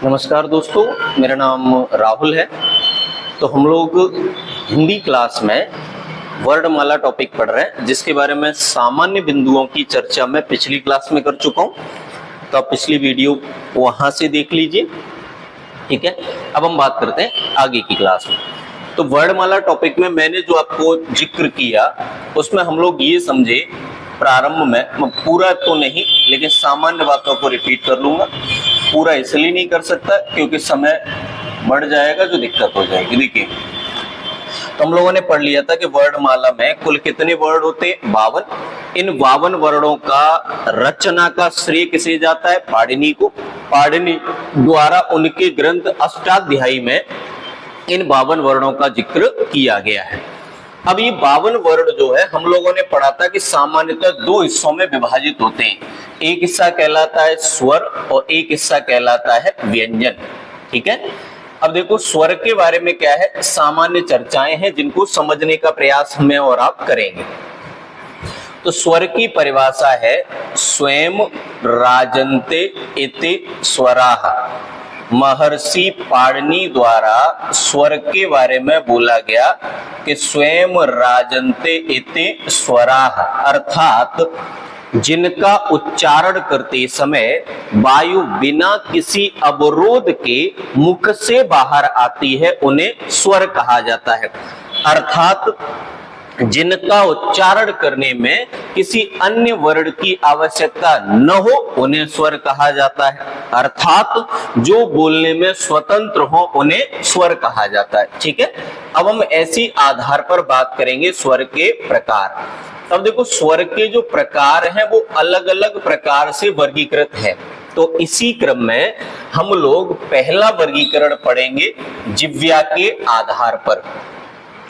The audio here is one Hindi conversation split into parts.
नमस्कार दोस्तों, मेरा नाम राहुल है। तो हम लोग हिंदी क्लास में वर्णमाला टॉपिक पढ़ रहे हैं, जिसके बारे में सामान्य बिंदुओं की चर्चा मैं पिछली क्लास में कर चुका हूं। तो आप पिछली वीडियो वहां से देख लीजिए, ठीक है। अब हम बात करते हैं आगे की क्लास में। तो वर्णमाला टॉपिक में मैंने जो आपको जिक्र किया, उसमें हम लोग ये समझे प्रारंभ में, मैं पूरा तो नहीं लेकिन सामान्य बातों को रिपीट कर लूंगा। पूरा इसलिए नहीं कर सकता क्योंकि समय बढ़ जाएगा, जो दिक्कत हो जाएगी। देखिए, तो हम लोगों ने पढ़ लिया था कि वर्णमाला में कुल कितने वर्ण होते हैं? 52। इन 52 वर्णों का रचना का श्रेय किसे जाता है? पाणिनि को। पाणिनि द्वारा उनके ग्रंथ अष्टाध्यायी में इन 52 वर्णों का जिक्र किया गया है। अब ये 52 वर्ण जो है, हम लोगों ने पढ़ा था कि सामान्यतः दो हिस्सों में विभाजित होते हैं। एक हिस्सा कहलाता है स्वर और एक हिस्सा कहलाता है व्यंजन, ठीक है। अब देखो, स्वर के बारे में क्या है, सामान्य चर्चाएं हैं जिनको समझने का प्रयास मैं और आप करेंगे। तो स्वर की परिभाषा है स्वयं राजन्ते इति स्वराः। महर्षि पाणिनि द्वारा स्वर के बारे में बोला गया कि स्वयं राजन्ते इति स्वराः, अर्थात जिनका उच्चारण करते समय वायु बिना किसी अवरोध के मुख से बाहर आती है, उन्हें स्वर कहा जाता है। अर्थात जिनका उच्चारण करने में किसी अन्य वर्ण की आवश्यकता न हो, उन्हें स्वर कहा जाता है। अर्थात जो बोलने में स्वतंत्र हो, उन्हें स्वर कहा जाता है, ठीक है। अब हम ऐसी आधार पर बात करेंगे स्वर के प्रकार। अब देखो, स्वर के जो प्रकार हैं वो अलग अलग प्रकार से वर्गीकृत है। तो इसी क्रम में हम लोग पहला वर्गीकरण पढ़ेंगे जिह्वा के आधार पर।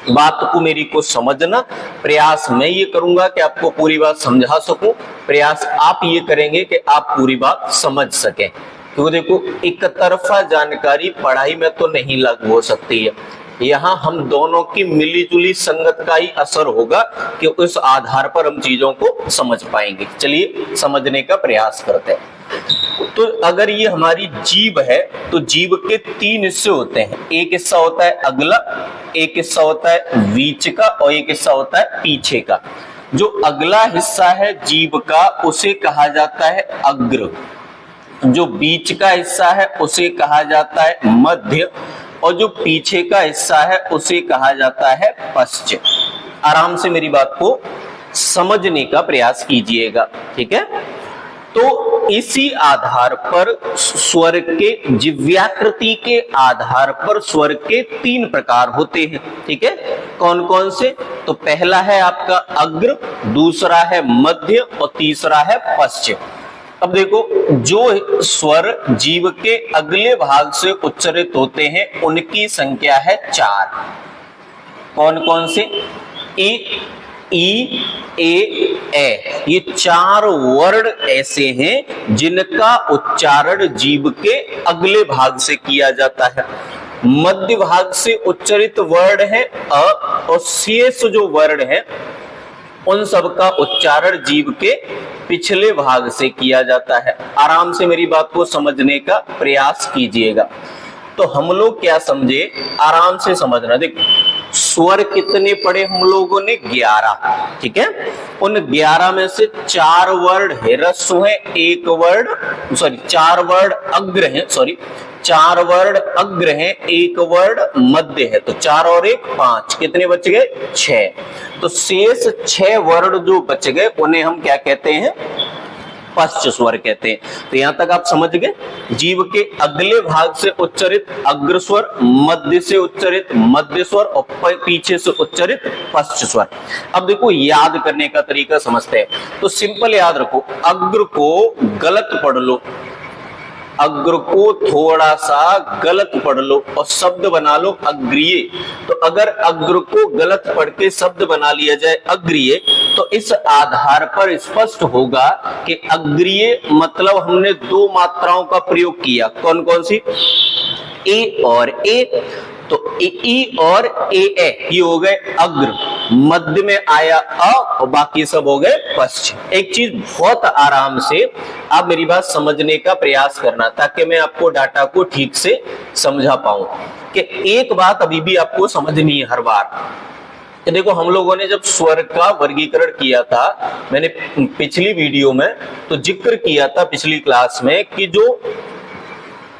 बात को मेरी को समझना, प्रयास मैं ये करूंगा कि आपको पूरी बात समझा सकूं, प्रयास आप ये करेंगे कि आप पूरी बात समझ सकें। क्योंकि देखो, एक तरफा जानकारी पढ़ाई में तो नहीं लागू हो सकती है। यहाँ हम दोनों की मिलीजुली संगत का ही असर होगा कि उस आधार पर हम चीजों को समझ पाएंगे। चलिए समझने का प्रयास करते हैं। तो अगर ये हमारी जीभ है, तो जीभ के 3 हिस्से होते हैं। एक हिस्सा होता है अगला, एक हिस्सा होता है बीच का और एक हिस्सा होता है पीछे का। जो अगला हिस्सा है जीभ का, उसे कहा जाता है अग्र। जो बीच का हिस्सा है उसे कहा जाता है मध्य, और जो पीछे का हिस्सा है उसे कहा जाता है पश्च। आराम से मेरी बात को समझने का प्रयास कीजिएगा, ठीक है। तो इसी आधार पर स्वर के जिह्वाकृति के आधार पर स्वर के 3 प्रकार होते हैं, ठीक है। कौन कौन से? तो पहला है आपका अग्र, दूसरा है मध्य और तीसरा है पश्च। अब देखो, जो स्वर जीभ के अगले भाग से उच्चारित होते हैं उनकी संख्या है 4। कौन कौन से? ए, ई, ए। ये 4 वर्ण ऐसे हैं जिनका उच्चारण जीभ के अगले भाग से किया जाता है। मध्य भाग से उच्चारित वर्ण है अ, और शेष जो वर्ण है उन सब का उच्चारण जीभ के पिछले भाग से किया जाता है। आराम से मेरी बात को समझने का प्रयास कीजिएगा। तो हम लोग क्या समझे, आराम से समझना। देखो, स्वर कितने पढ़े हम लोगों ने? 11, ठीक है। उन 11 में से 4 वर्ण ह्रस्व है, 1 वर्ण 4 वर्ण अग्र है, 4 वर्ण अग्र है, 1 वर्ण मध्य है। तो 4 और 1 5, कितने बच गए? 6। तो शेष 6 वर्ण जो बच गए उन्हें हम क्या कहते हैं? पश्च स्वर कहते हैं। तो यहां तक आप समझ गए। जीभ के अगले भाग से उच्चारित अग्र स्वर, मध्य से उच्चारित मध्य स्वर और पीछे से उच्चारित पश्च स्वर। अब देखो, याद करने का तरीका समझते हैं। तो सिंपल याद रखो, अग्र को गलत पढ़ लो, अग्र को थोड़ा सा गलत पढ़ लो और शब्द बना लो अग्रिय। तो अगर अग्र को गलत पढ़ के शब्द बना लिया जाए अग्रिय, तो इस आधार पर स्पष्ट होगा कि अग्रिय मतलब हमने 2 मात्राओं का प्रयोग किया। कौन कौन सी? ए और ए। तो ई और ए ये हो गए अग्र, मध्य में आया अ और बाकी सब हो गए पश्च। एक चीज बहुत आराम से आप मेरी बात समझने का प्रयास करना ताकि मैं आपको डाटा को ठीक से समझा पाऊं कि एक बात अभी भी आपको समझनी है हर बार। देखो हम लोगों ने जब स्वर का वर्गीकरण किया था, मैंने पिछली वीडियो में तो जिक्र किया था पिछली क्लास में कि जो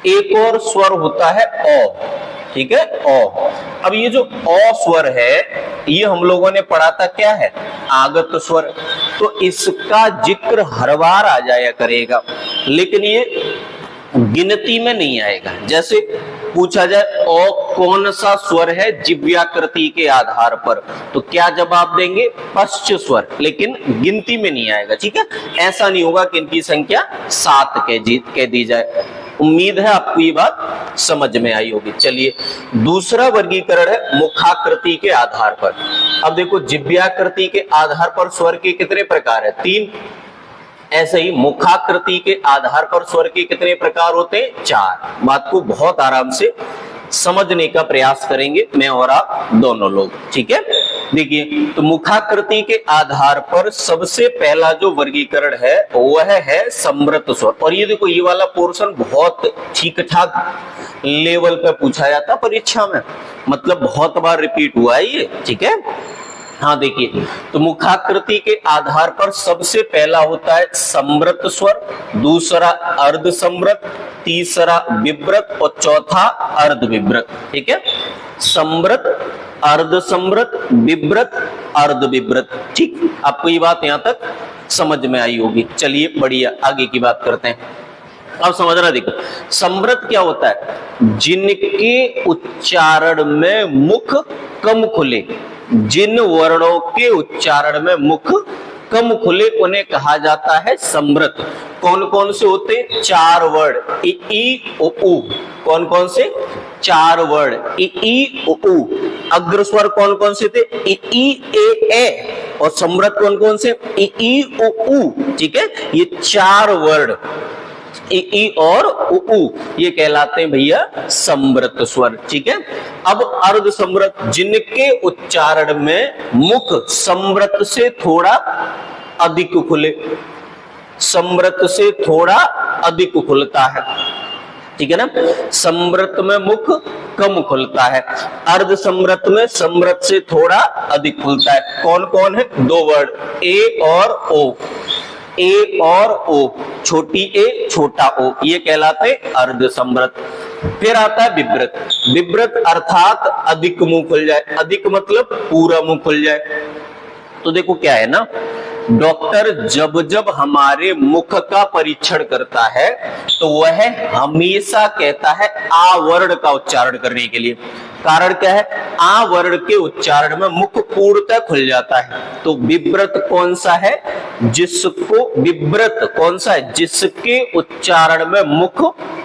एक और स्वर होता है अ, ठीक है, अ। अब ये जो अ स्वर है ये हम लोगों ने पढ़ा था क्या है, आगत स्वर। तो इसका जिक्र हर बार आ जाया करेगा, लेकिन ये गिनती में नहीं आएगा। जैसे पूछा जाए अ कौन सा स्वर है जिह्वाकृति के आधार पर, तो क्या जवाब देंगे, पश्च स्वर, लेकिन गिनती में नहीं आएगा। ठीक है, ऐसा नहीं होगा कि इनकी संख्या 7 कह दी जाए। उम्मीद है आपको ये बात समझ में आई होगी। चलिए दूसरा वर्गीकरण है मुखाकृति के आधार पर। अब देखो जिह्वाकृति के आधार पर स्वर के कितने प्रकार है, 3। ऐसे ही मुखाकृति के आधार पर स्वर के कितने प्रकार होते हैं, 4। बात को बहुत आराम से समझने का प्रयास करेंगे मैं और आप दोनों लोग। ठीक है, देखिए तो मुखाकृति के आधार पर सबसे पहला जो वर्गीकरण है वह है समृत स्वर। और ये देखो ये वाला पोर्शन बहुत ठीक ठाक लेवल पे पूछा जाता परीक्षा में, मतलब बहुत बार रिपीट हुआ है ये। ठीक है, हाँ देखिए तो मुखाकृति के आधार पर सबसे पहला होता है समृत स्वर, दूसरा अर्ध समृत, तीसरा विव्रत और चौथा अर्ध विव्रत। ठीक है, समृत, अर्ध समृत, विव्रत, अर्ध विव्रत। ठीक, आपको ये बात यहां तक समझ में आई होगी। चलिए बढ़िया आगे की बात करते हैं। अब समझना, देखो समृत क्या होता है, जिनके उच्चारण में मुख कम खुले, जिन वर्णों के उच्चारण में मुख कम खुले उन्हें कहा जाता है समृत। कौन कौन से होते, 4 वर्ड इ ई उ ऊ। कौन कौन से, 4 वर्ड इ ई उ ऊ। अग्र स्वर कौन कौन से थे, इ ई ए। और समृत कौन कौन से, इ ई उ ऊ। ठीक है, ये 4 वर्ड ई और उ ये कहलाते हैं भैया समृत स्वर। ठीक है, अब अर्ध समृत, जिनके उच्चारण में मुख समृत से थोड़ा अधिक खुले, समृत से थोड़ा अधिक खुलता है। ठीक है ना, समृत में मुख कम खुलता है, अर्ध समृत में समृत से थोड़ा अधिक खुलता है। कौन कौन है, 2 वर्ड ए और ओ। ए और ओ, छोटी ए छोटा ओ, ये कहलाते अर्ध समृत। फिर आता है विव्रत। विव्रत अर्थात अधिक मुंह खुल जाए, अधिक मतलब पूरा मुंह खुल जाए। तो देखो क्या है ना, डॉक्टर जब जब हमारे मुख का परीक्षण करता है तो वह हमेशा कहता है आ वर्ण का उच्चारण करने के लिए। कारण क्या है, आ वर्ण के उच्चारण में मुख पूर्णतः खुल जाता है। तो विव्रत कौन सा है, जिसको, विव्रत कौन सा है, जिसके उच्चारण में मुख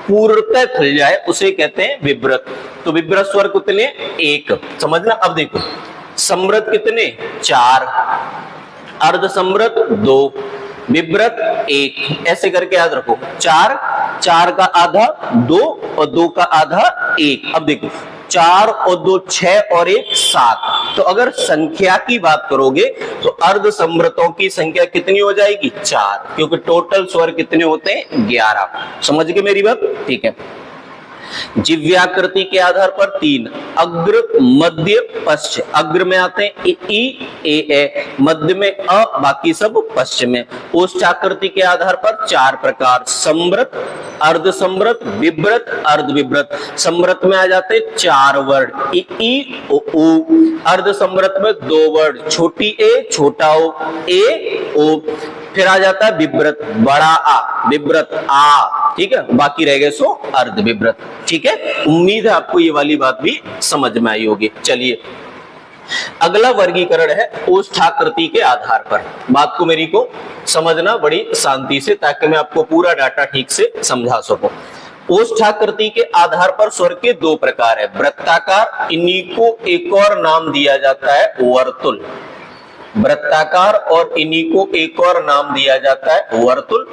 पूर्णतः खुल जाए उसे कहते हैं विव्रत। तो विव्रत स्वर कितने, 1। समझना, अब देखो समृत कितने, 4, अर्ध समृत 2, विव्रत 1। ऐसे करके याद रखो, 4, 4 का आधा 2 और 2 का आधा 1। अब देखो 4 और 2 6 और 1 7। तो अगर संख्या की बात करोगे तो अर्ध समृतों की संख्या कितनी हो जाएगी, 4, क्योंकि टोटल स्वर कितने होते हैं, 11। समझ गए मेरी बात, ठीक है। जिह्वाकृति के आधार पर 3, अग्र, मध्य, पश्च। अग्र में आते हैं ई ए, मध्य में अ, बाकी सब पश्च में। ओष्ठाकृति के आधार पर 4 प्रकार, समृत, अर्ध समृत, विव्रत, अर्ध विव्रत। समृत में आ जाते हैं 4 वर्ड ई ओ ऊ। अर्ध समृत में 2 वर्ड, छोटी ए छोटा ओ, ए ओ। फिर आ जाता है विव्रत, बड़ा आ, विव्रत आ। ठीक है, बाकी रह गए सो अर्ध विव्रत। ठीक है, उम्मीद है आपको ये वाली बात भी समझ में आई होगी। चलिए अगला वर्गीकरण है ओष्ठाकृति के आधार पर। बात को मेरी को समझना बड़ी शांति से, ताकि मैं आपको पूरा डाटा ठीक से समझा सकूं। ओष्ठाकृति के आधार पर स्वर के 2 प्रकार है, वृत्ताकार, इन्हीं को एक और नाम दिया जाता है वर्तुल। वृत्ताकार और इन्हीं को एक और नाम दिया जाता है वर्तुल।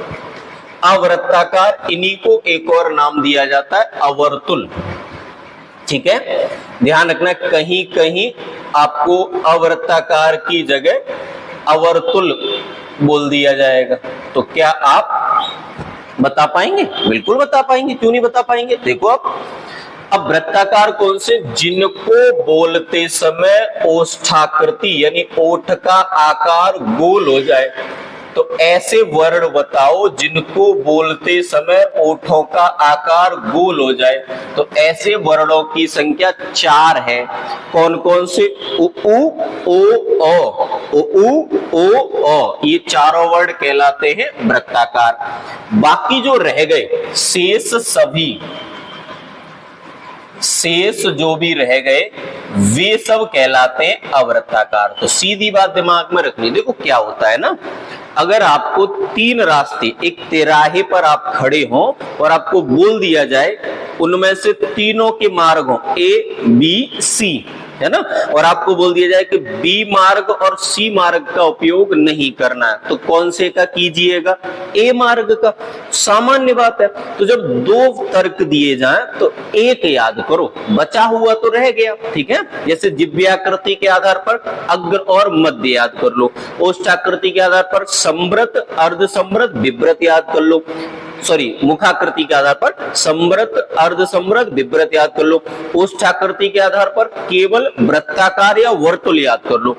अवृत्ताकार, इन्हीं को एक और नाम दिया जाता है अवर्तुल। ठीक है, ध्यान रखना कहीं कहीं आपको अवृत्ताकार की जगह अवर्तुल बोल दिया जाएगा, तो क्या आप बता पाएंगे? बिल्कुल बता पाएंगे, क्यों नहीं बता पाएंगे? देखो अब वृत्ताकार कौन से? जिनको बोलते समय ओष्ठाकृति यानी ओठ का आकार गोल हो जाए, तो ऐसे वर्ण बताओ जिनको बोलते समय ओठों का आकार गोल हो जाए। तो ऐसे वर्णों की संख्या 4 है। कौन कौन से? उ ओ ओ, ये चारों वर्ण कहलाते हैं वृत्ताकार। बाकी जो रह गए शेष जो भी रह गए वे सब कहलाते हैं अवृत्ताकार। तो सीधी बात दिमाग में रखनी। देखो क्या होता है ना, अगर आपको 3 रास्ते, एक तिराहे पर आप खड़े हो और आपको बोल दिया जाए उनमें से तीनों के मार्ग हो A, B, C, है ना, और आपको बोल दिया जाए कि बी मार्ग और सी मार्ग का उपयोग नहीं करना है, तो कौन से का कीजिएगा? ए मार्ग का। सामान्य बात है। तो जब 2 तर्क दिए जाएं तो एक याद करो, बचा हुआ तो रह गया, ठीक है। जैसे जिह्वाकृति के आधार पर अग्र और मध्य याद कर लो, ओष्ठाकृति के आधार पर संवृत, अर्ध संवृत, विव्रत याद कर लो, मुखाकृति के आधार पर संवृत, अर्ध संवृत, विव्रत याद कर लो, ओष्ठाकृति के आधार पर केवल वृत्ताकार या वर्तुल याद कर लो,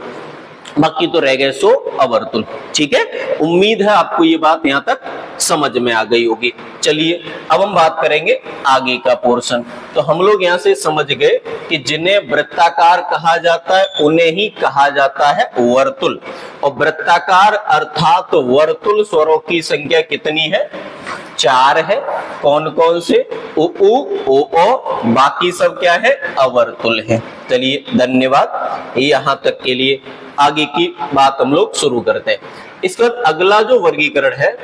बाकी तो रह गए सो अवर्तुल। ठीक है, उम्मीद है आपको ये बात यहां तक समझ में आ गई होगी। चलिए अब हम बात करेंगे आगे का पोर्शन। तो हम लोग यहां से समझ गए कि जिन्हें वृत्ताकार कहा जाता है उन्हें ही कहा जाता है वर्तुल, और वृत्ताकार अर्थात वर्तुल स्वरों की संख्या कितनी है? 4 है। कौन कौन से? उ ओ बाकी सब क्या है? अवर्तुल है। चलिए धन्यवाद, यहां तक के लिए। आगे की बात हम लोग शुरू करते हैं। इसके बाद अगला जो वर्गीकरण है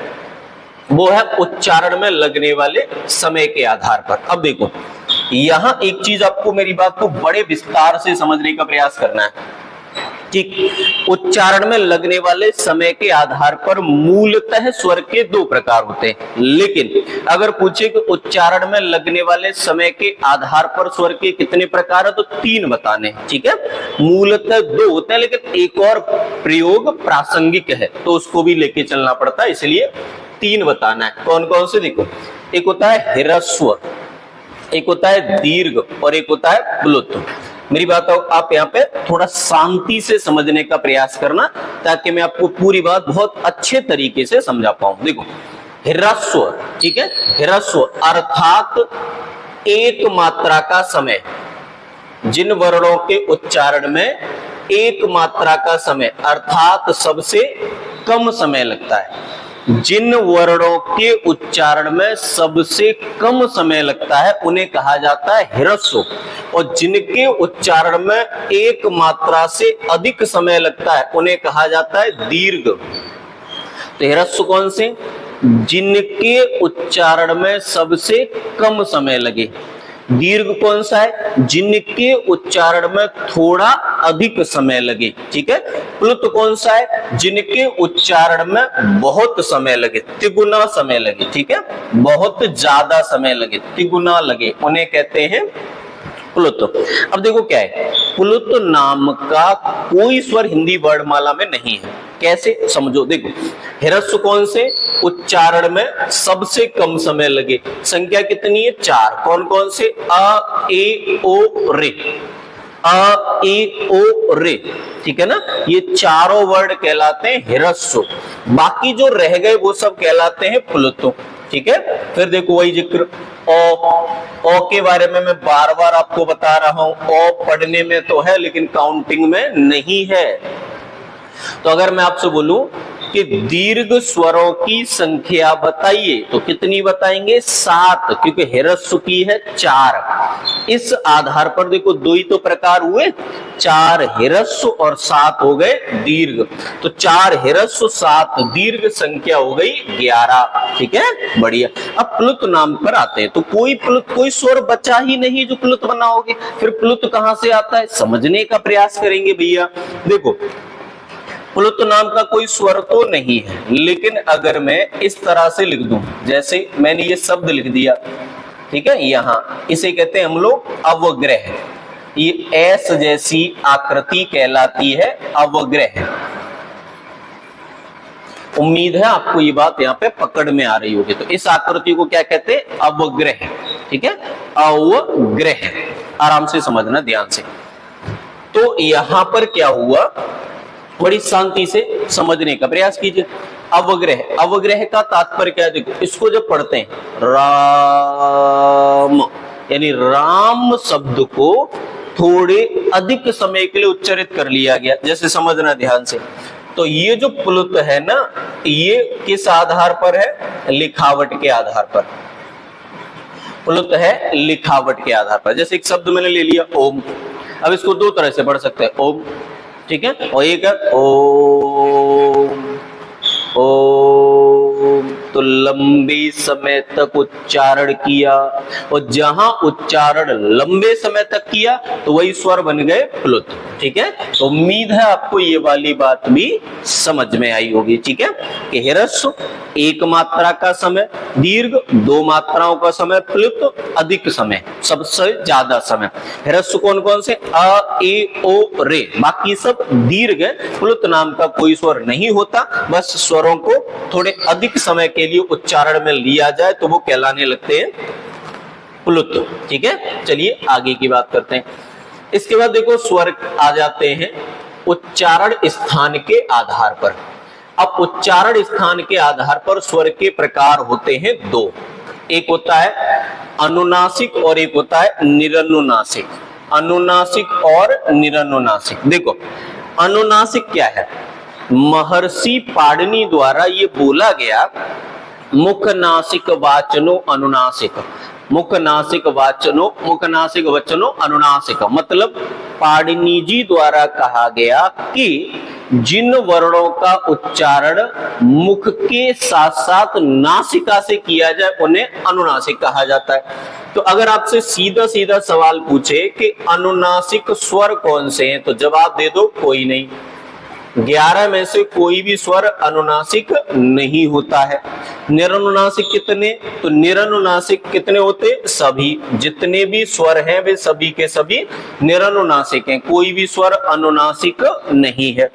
वो है उच्चारण में लगने वाले समय के आधार पर। अब देखो यहां एक चीज आपको मेरी बात को बड़े विस्तार से समझने का प्रयास करना है। ठीक, उच्चारण में लगने वाले समय के आधार पर मूलतः स्वर के 2 प्रकार होते हैं, लेकिन अगर पूछे कि उच्चारण में लगने वाले समय के आधार पर स्वर के कितने प्रकार है तो 3 बताने। ठीक है, मूलतः 2 होते हैं, लेकिन एक और प्रयोग प्रासंगिक है तो उसको भी लेके चलना पड़ता है, इसलिए 3 बताना है। कौन कौन से? देखो, एक होता है ह्रस्व, एक होता है दीर्घ और एक होता है प्लुत। मेरी बात आप यहाँ पे थोड़ा शांति से समझने का प्रयास करना, ताकि मैं आपको पूरी बात बहुत अच्छे तरीके से समझा पाऊं। देखो ह्रस्व, ठीक है, ह्रस्व अर्थात एक मात्रा का समय, जिन वर्णों के उच्चारण में एक मात्रा का समय अर्थात सबसे कम समय लगता है, जिन वर्णों के उच्चारण में सबसे कम समय लगता है उन्हें कहा जाता है ह्रस्व, और जिनके उच्चारण में एक मात्रा से अधिक समय लगता है उन्हें कहा जाता है दीर्घ। तो ह्रस्व कौन से? जिनके उच्चारण में सबसे कम समय लगे। दीर्घ कौन सा है? जिनके उच्चारण में थोड़ा अधिक समय लगे। ठीक है, प्लुत कौन सा है? जिनके उच्चारण में बहुत समय लगे, तिगुना समय लगे। ठीक है, बहुत ज्यादा समय लगे, तिगुना लगे, उन्हें कहते हैं प्लुत। अब देखो क्या है, प्लुत नाम का कोई स्वर हिंदी वर्णमाला में नहीं है। कैसे समझो, देखो ह्रस्व कौन से? उच्चारण में सबसे कम समय लगे, संख्या कितनी है? 4। कौन कौन से? अ ए ओ रे, अ ए ओ रे। ठीक है ना, ये चारों वर्ण कहलाते हैं ह्रस्व, बाकी जो रह गए वो सब कहलाते हैं प्लुत। ठीक है, फिर देखो वही जिक्र ओ के बारे में मैं बार बार आपको बता रहा हूं। ओ पढ़ने में तो है लेकिन काउंटिंग में नहीं है। तो अगर मैं आपसे बोलूं कि दीर्घ स्वरों की संख्या बताइए तो कितनी बताएंगे? 7, क्योंकि ह्रस्व की है 4। इस आधार पर देखो 2 ही तो प्रकार हुए, 4 ह्रस्व और 7 हो गए दीर्घ। तो 4 ह्रस्व 7 दीर्घ संख्या हो गई 11। ठीक है, बढ़िया। अब प्लुत नाम पर आते हैं, तो कोई स्वर बचा ही नहीं जो प्लुत बनाओगे। फिर प्लुत कहां से आता है समझने का प्रयास करेंगे भैया। देखो प्लुत नाम का कोई स्वर तो नहीं है, लेकिन अगर मैं इस तरह से लिख दूं, जैसे मैंने ये शब्द लिख दिया ठीक है, यहां इसे कहते हैं हम लोग अवग्रह। ये एस जैसी आकृति कहलाती है अवग्रह। उम्मीद है आपको ये बात यहाँ पे पकड़ में आ रही होगी। तो इस आकृति को क्या कहते हैं? अवग्रह। ठीक है, अवग्रह, आराम से समझना, ध्यान से। तो यहां पर क्या हुआ, बड़ी शांति से समझने का प्रयास कीजिए। अवग्रह, अवग्रह का तात्पर्य क्या है? देखो, इसको जब पढ़ते हैं राम, यानी राम शब्द को थोड़े अधिक समय के लिए उच्चारित कर लिया गया, जैसे समझना ध्यान से। तो ये जो प्लुत है ना, ये किस आधार पर है? लिखावट के आधार पर। प्लुत है लिखावट के आधार पर। जैसे एक शब्द मैंने ले लिया ओम, अब इसको दो तरह से पढ़ सकते हैं, ओम, ठीक है, और एक है ओम। ओम तो लंबे समय तक उच्चारण किया, और जहां उच्चारण लंबे समय तक किया तो वही स्वर बन गए प्लुत। ठीक है, तो उम्मीद है आपको ये वाली बात भी समझ में आई होगी। ठीक है, कि ह्रस्व एक मात्रा का समय, दीर्घ दो मात्राओं का समय, प्लुत अधिक समय, सबसे ज्यादा समय। ह्रस्व कौन कौन से? अ, ए, ओ, रे, बाकी सब दीर्घ है। प्लुत नाम का कोई स्वर नहीं होता, बस स्वरों को थोड़े अधिक समय के लिए उच्चारण में लिया जाए तो वो कहलाने लगते हैं प्लुत। ठीक है, चलिए आगे की बात करते हैं। इसके बाद देखो स्वर आ जाते हैं उच्चारण स्थान के आधार पर। अब उच्चारण स्थान के आधार पर स्वर के प्रकार होते हैं दो, एक होता है अनुनासिक और एक होता है निरनुनासिक। अनुनासिक और निरनुनासिक। देखो अनुनासिक क्या है? महर्षि पाणिनि द्वारा ये बोला गया, मुख नासिक वाचनो अनुनासिक, मुख नासिक वाचनो, मुख नासिक वचनो अनुनासिक। मतलब पाणिनि जी द्वारा कहा गया कि जिन वर्णों का उच्चारण मुख के साथ साथ नासिका से किया जाए उन्हें अनुनासिक कहा जाता है। तो अगर आपसे सीधा सीधा सवाल पूछे कि अनुनासिक स्वर कौन से हैं, तो जवाब दे दो कोई नहीं। 11 में से कोई भी स्वर अनुनासिक नहीं होता है। निरनुनासिक कितने? तो निरनुनासिक कितने होते? सभी, जितने भी स्वर हैं वे सभी के सभी निरनुनासिक हैं, कोई भी स्वर अनुनासिक नहीं है।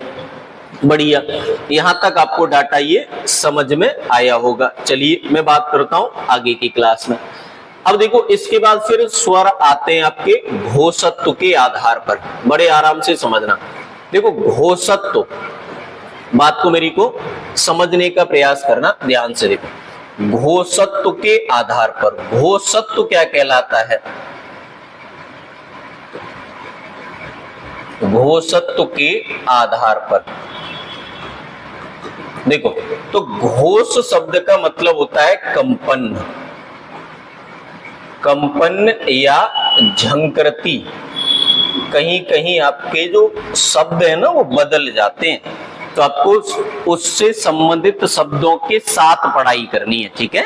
बढ़िया, यहां तक आपको डाटा ये समझ में आया होगा। चलिए मैं बात करता हूं आगे की क्लास में। अब देखो इसके बाद फिर स्वर आते हैं आपके घोषत्व के आधार पर। बड़े आराम से समझना। देखो घोषत्व, बात को मेरी को समझने का प्रयास करना ध्यान से। देखो घोषत्व के आधार पर, घोषत्व क्या कहलाता है? घोषत्व के आधार पर देखो, तो घोष शब्द का मतलब होता है कंपन, कंपन या झंकृति। कहीं कहीं आपके जो शब्द है ना वो बदल जाते हैं, तो आपको उससे संबंधित शब्दों के साथ पढ़ाई करनी है। ठीक है,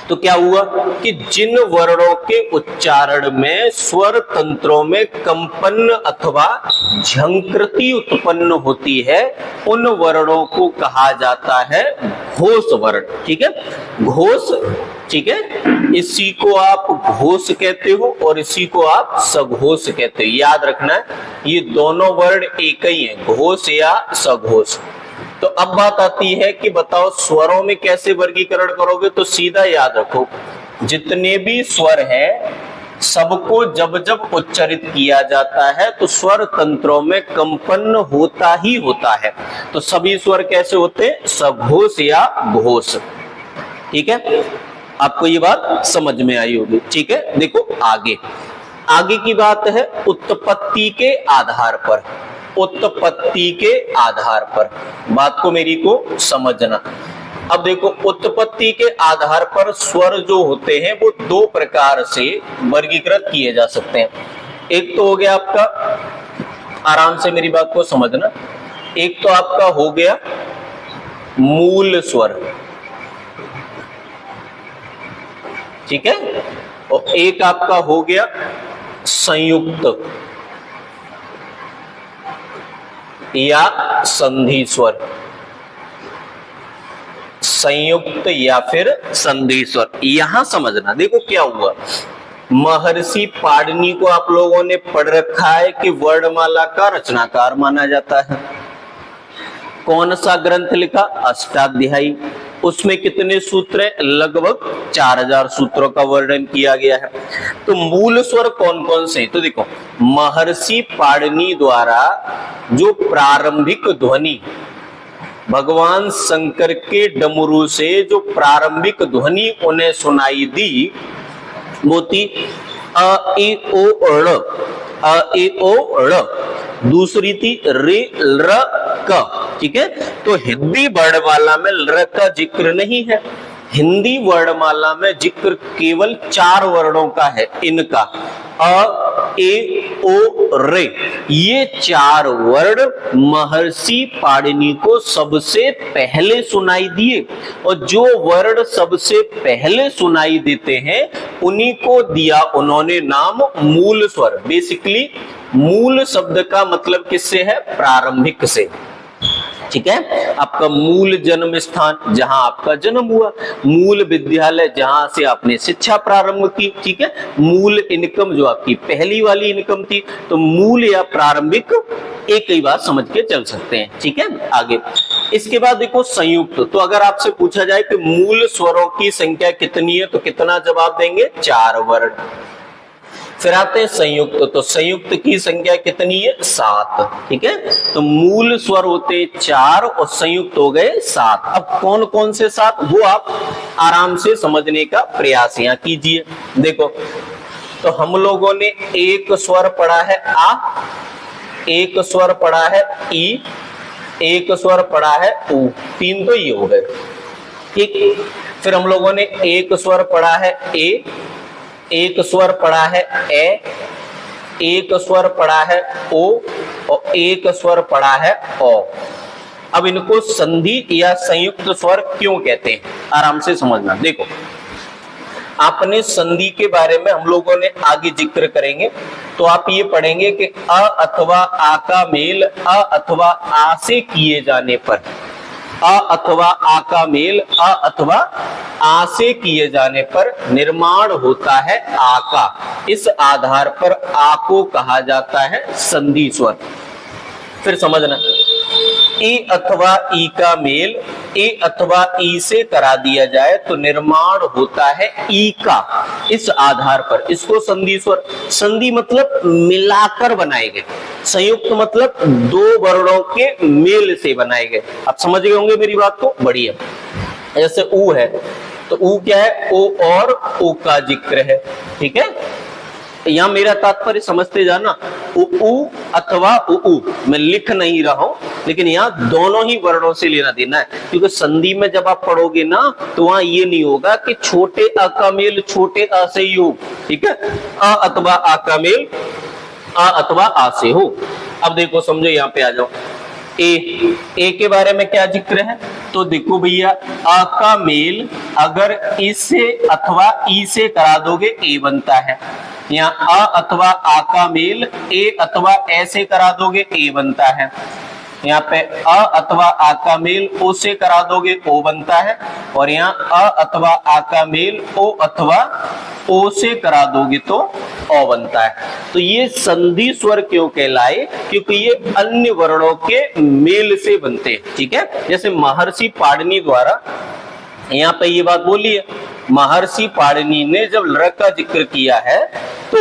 तो क्या हुआ कि जिन वर्णों के उच्चारण में स्वर तंत्रों में कंपन अथवा झंकृति उत्पन्न होती है उन वर्णों को कहा जाता है घोष वर्ण। ठीक है, घोष, ठीक है, इसी को आप घोष कहते हो और इसी को आप सघोष कहते हो। याद रखना है ये दोनों वर्ण एक ही है, घोष या सघोष। तो अब बात आती है कि बताओ स्वरों में कैसे वर्गीकरण करोगे? तो सीधा याद रखो, जितने भी स्वर हैं सबको जब जब उच्चारित किया जाता है तो स्वर तंत्रों में कंपन होता ही होता है। तो सभी स्वर कैसे होते हैं? सघोष या घोष। ठीक है, आपको ये बात समझ में आई होगी। ठीक है, देखो आगे आगे की बात है उत्पत्ति के आधार पर। उत्पत्ति के आधार पर बात को मेरी को समझना। अब देखो उत्पत्ति के आधार पर स्वर जो होते हैं वो दो प्रकार से वर्गीकृत किए जा सकते हैं। एक तो हो गया आपका, आराम से मेरी बात को समझना, एक तो आपका हो गया मूल स्वर, ठीक है, और एक आपका हो गया संयुक्त या संधि स्वर। संयुक्त या फिर संधि स्वर। यहां समझना, देखो क्या हुआ, महर्षि पाणिनि को आप लोगों ने पढ़ रखा है कि वर्णमाला का रचनाकार माना जाता है। कौन सा ग्रंथ लिखा? अष्टाध्यायी। उसमें कितने सूत्र हैं? लगभग 4000 सूत्रों का वर्णन किया गया है। तो मूल स्वर कौन कौन से? तो देखो, महर्षि पाणिनि द्वारा जो प्रारंभिक ध्वनि, भगवान शंकर के डमरू से जो प्रारंभिक ध्वनि उन्हें सुनाई दी वो थी अ ई ओ ड़, अ ई ओ ड़। दूसरी थी रे र क, ठीक है। तो हिंदी वर्णमाला में र का जिक्र नहीं है। हिंदी वर्णमाला में जिक्र केवल 4 वर्णों का है, इनका अ ए ओ रे। ये 4 वर्ण महर्षि पाणिनि को सबसे पहले सुनाई दिए, और जो वर्ण सबसे पहले सुनाई देते हैं उन्हीं को दिया उन्होंने नाम मूल स्वर। बेसिकली मूल शब्द का मतलब किससे है? प्रारंभिक से, ठीक है। आपका मूल जन्म स्थान, जहां आपका जन्म हुआ, मूल विद्यालय जहां से आपने शिक्षा प्रारंभ की, ठीक है। मूल इनकम जो आपकी पहली वाली इनकम थी, तो मूल या प्रारंभिक एक ही बात समझ के चल सकते हैं, ठीक है। आगे इसके बाद देखो संयुक्त। तो अगर आपसे पूछा जाए कि मूल स्वरों की संख्या कितनी है, तो कितना जवाब देंगे? 4 वर्ण। फिर आते हैं संयुक्त। तो संयुक्त की संख्या कितनी है? 7, ठीक है। तो मूल स्वर होते 4 और संयुक्त हो गए 7। अब कौन कौन से 7, वो आप आराम से समझने का प्रयास यहाँ कीजिए। देखो, तो हम लोगों ने एक स्वर पढ़ा है आ, एक स्वर पढ़ा है ई, एक स्वर पढ़ा है ऊ, 3 तो ये हो गए, ठीक। फिर हम लोगों ने एक स्वर पढ़ा है ए, एक स्वर पढ़ा है ए, एक स्वर पढ़ा है ओ, और एक स्वर पढ़ा है ओ। अब इनको संधि या संयुक्त स्वर क्यों कहते हैं, आराम से समझना। देखो, आपने संधि के बारे में हम लोगों ने आगे जिक्र करेंगे, तो आप ये पढ़ेंगे कि अ अथवा आ का मेल अ अथवा आ से किए जाने पर, अ अथवा आ का मेल अ अथवा आ से किए जाने पर निर्माण होता है आ का। इस आधार पर आ को कहा जाता है संधि स्वर। फिर समझना, ए अथवा ई का मेल ए अथवा ई से करा दिया जाए तो निर्माण होता है ई का। इस आधार पर इसको संधि स्वर। संधि मतलब मिलाकर बनाए गए, संयुक्त मतलब 2 वर्णों के मेल से बनाए गए। आप समझ गए होंगे मेरी बात को, बढ़िया। जैसे ऊ है, तो ऊ क्या है? ओ और ओ का जिक्र है, ठीक है। यहां मेरा तात्पर्य समझते जाना, उ अथवा उ, मैं लिख नहीं रहा हूं, लेकिन यहाँ दोनों ही वर्णों से लेना देना है। क्योंकि संधि में जब आप पढ़ोगे ना, तो वहां ये नहीं होगा कि छोटे अ का मेल छोटे अ से ही हो, ठीक है। अ अथवा आ का मेल अ अथवा आ से हो। अब देखो, समझो, यहाँ पे आ जाओ। ए के बारे में क्या जिक्र है? तो देखो भैया, आ का मेल अगर इस से अथवा ई से करा दोगे ए बनता है। यहाँ अ अथवा आ का मेल ए अथवा ए से करा दोगे ए बनता है। यहाँ पे अ अथवा आ का मेल ओ से करा दोगे ओ बनता है। और यहाँ अ अथवा आ का मेल ओ अथवा ओ से करा दोगे तो ओ बनता है। तो ये संधि स्वर क्यों कहलाए? क्योंकि ये अन्य वर्णों के मेल से बनते हैं, ठीक है। जैसे महर्षि पाणिनि द्वारा यहाँ पे ये बात बोली है, महर्षि पाणिनि ने जब ल का जिक्र किया है तो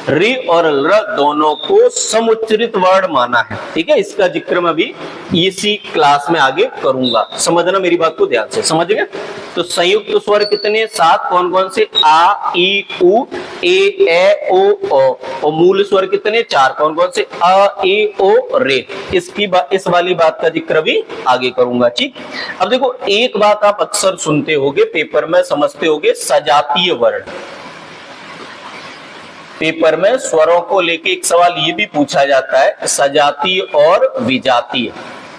रि और ल दोनों को समुच्चरित वर्ण माना है, ठीक है। इसका जिक्र मैं अभी इसी क्लास में आगे करूंगा, समझना मेरी बात को ध्यान से, समझ गए। तो संयुक्त स्वर कितने? 7। कौन कौन से? आ ई उ ए ओ और मूल स्वर कितने? 4। कौन कौन से? अ ए ओ रे। इस वाली बात का जिक्र भी आगे करूंगा, ठीक। अब देखो, एक बात आप अक्सर सुनते होगे, पेपर में समझते होगे, सजातीय वर्ण। पेपर में स्वरों को लेके एक सवाल ये भी पूछा जाता है, सजातीय और विजातीय।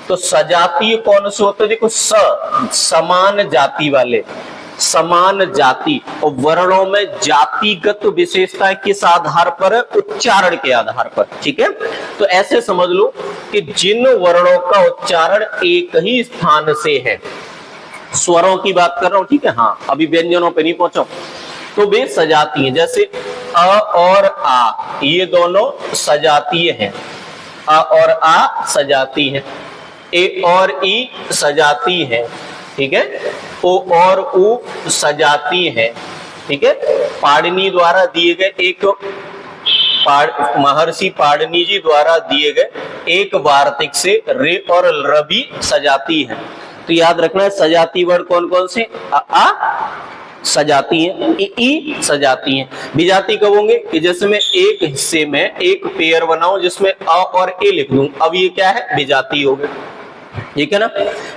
तो सजातीय कौन से होते हैं? देखो, समान जाति वाले, समान जाति, और वर्णों में जातिगत विशेषताएं किस आधार पर है? उच्चारण के आधार पर, ठीक है। तो ऐसे समझ लो कि जिन वर्णों का उच्चारण एक ही स्थान से है, स्वरों की बात कर रहा हूं, ठीक है। हाँ, अभी व्यंजनों पे नहीं पहुंचा, तो वे सजातीय हैं। जैसे अ और आ, ये दोनों सजातीय हैं। अ और आ सजाती है, ए और ई सजाती है, ठीक है। ओ और उ सजाती है, ठीक है। पाणिनि द्वारा दिए गए एक महर्षि पाणिनि जी द्वारा दिए गए एक वार्तिक से रे और र भी सजाती है। तो याद रखना है सजाती वर्ड कौन कौन से, आ सजाती है, ई सजाती है। विजाती कब होंगे कि जैसे मैं एक हिस्से में एक पेयर बनाऊं जिसमें अ और ए लिख दूं, अब ये क्या है, विजाती हो गए, ठीक है ना।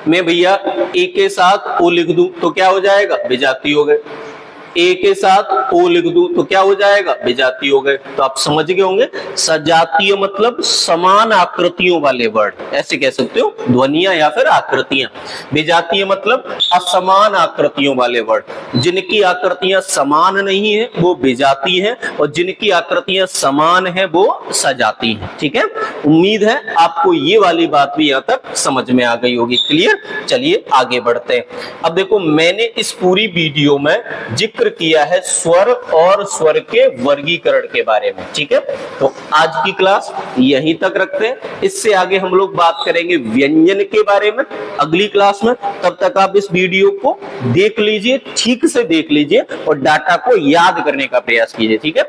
मैं भैया ए के साथ ओ लिख दूं तो क्या हो जाएगा, विजाती हो गए। ए के साथ ओ लिख दूं तो क्या हो जाएगा, विजाती हो गए। तो आप समझ गए होंगे, सजातीय मतलब समान आकृतियों वाले वर्ड, ऐसे कह सकते हो, ध्वनियां या फिर आकृतियां। विजातीय मतलब असमान आकृतियों वाले वर्ड। जिनकी आकृतियां समान नहीं है वो विजाती है, और जिनकी आकृतियां समान है वो सजाती है, ठीक है। उम्मीद है आपको ये वाली बात भी यहां तक समझ में आ गई होगी। क्लियर, चलिए आगे बढ़ते हैं। अब देखो, मैंने इस पूरी वीडियो में जिक्र किया है स्वर और स्वर के वर्गीकरण के बारे में, ठीक है। तो आज की क्लास यहीं तक रखते हैं, इससे आगे हम लोग बात करेंगे व्यंजन के बारे में अगली क्लास में। तब तक आप इस वीडियो को देख लीजिए, ठीक से देख लीजिए और डाटा को याद करने का प्रयास कीजिए, ठीक है।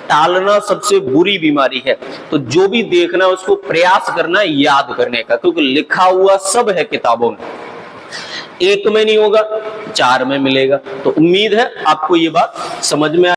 टालना सबसे बुरी बीमारी है, तो जो भी देखना है उसको प्रयास करना है याद करने का, क्योंकि लिखा हुआ सब है किताबों में, एक में नहीं होगा, चार में मिलेगा। तो उम्मीद है आपको ये बात समझ में